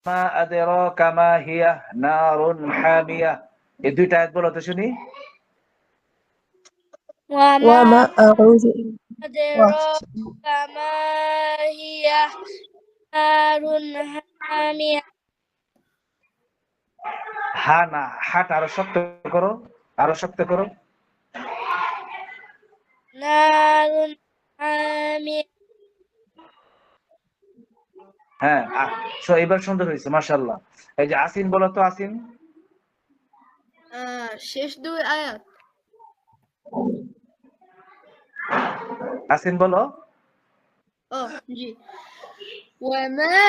মা আদরাকা মা হিয়া নারুন হামিয়া। এই দুইটা আয়াত বলো তো শুনি। وما أعوذ أدراك ما هي نار حامية হা না, হাট আরো শক্ত করো, আরো শক্ত করো। نار حامية হ্যাঁ, এবার সুন্দর হয়েছে মাশাআল্লাহ। এই যে আসিন বলো তো, আসিন। শেষ দুই আয়াত। আসিন বলো। জি। وما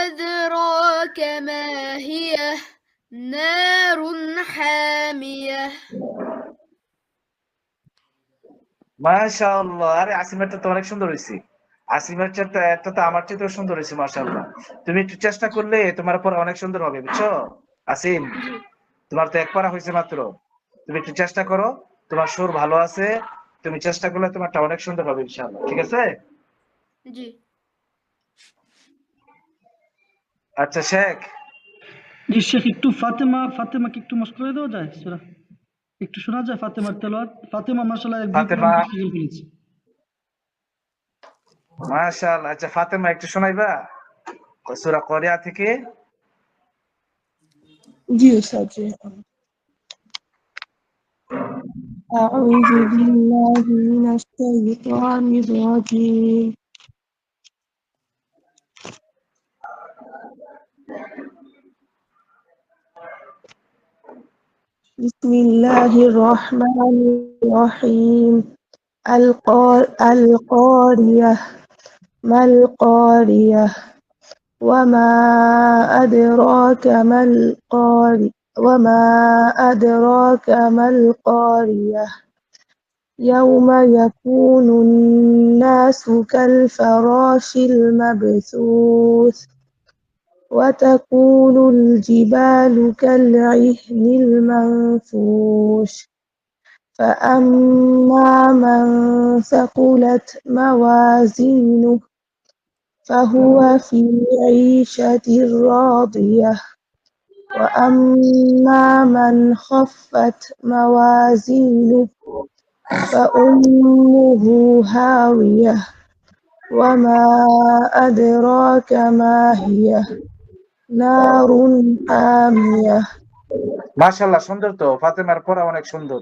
أدراك ما هي نار حامية মাশাআল্লাহ। আরে আসিমেরটা তো অনেক সুন্দর হয়েছে। আসিমের চাইতে তো আমার চাইতেও সুন্দর হয়েছে মাশাআল্লাহ। তুমি একটু চেষ্টা করলে তোমার পর অনেক সুন্দর হবে, বুঝছো আসিম? জি তোমার তো এক পারা হয়েছে মাত্র। তুমি একটু চেষ্টা করো, তোমার সুর ভালো আছে, তুমি চেষ্টা করলে তোমারটা অনেক সুন্দর হবে ইনশাআল্লাহ, ঠিক আছে? জি আচ্ছা শেখ। জি শেখ, একটু ফাতেমাকে একটু মস্ক করে দেওয়া যায় সূরা? একটু শোনা যায় ফাতেমার তেলাওয়াত? ফাতেমা মাশাআল্লাহ একদম কোরআন ফাতেমা, শিখে ফেলেছে। মাশাআল্লাহ। আচ্ছা ফাতেমা একটু শোনাইবা সূরা করিয়া থেকে? জি উস্তাদ জি। أعوذ بالله من الشيطان الرجيم بسم الله الرحمن الرحيم القارية ما القارية وما أدراك ما القارية وما أدراك ما القارية يوم يكون الناس كالفراش المبثوث وتكون الجبال كالعهن المنفوش فأما من ثقلت موازينه فهو في عيشة راضية وأما من خفت موازينه فأمه هاوية وما أدراك ما هي نار حامية মাশাআল্লাহ, সুন্দর তো, ফাতেমার পড়া অনেক সুন্দর।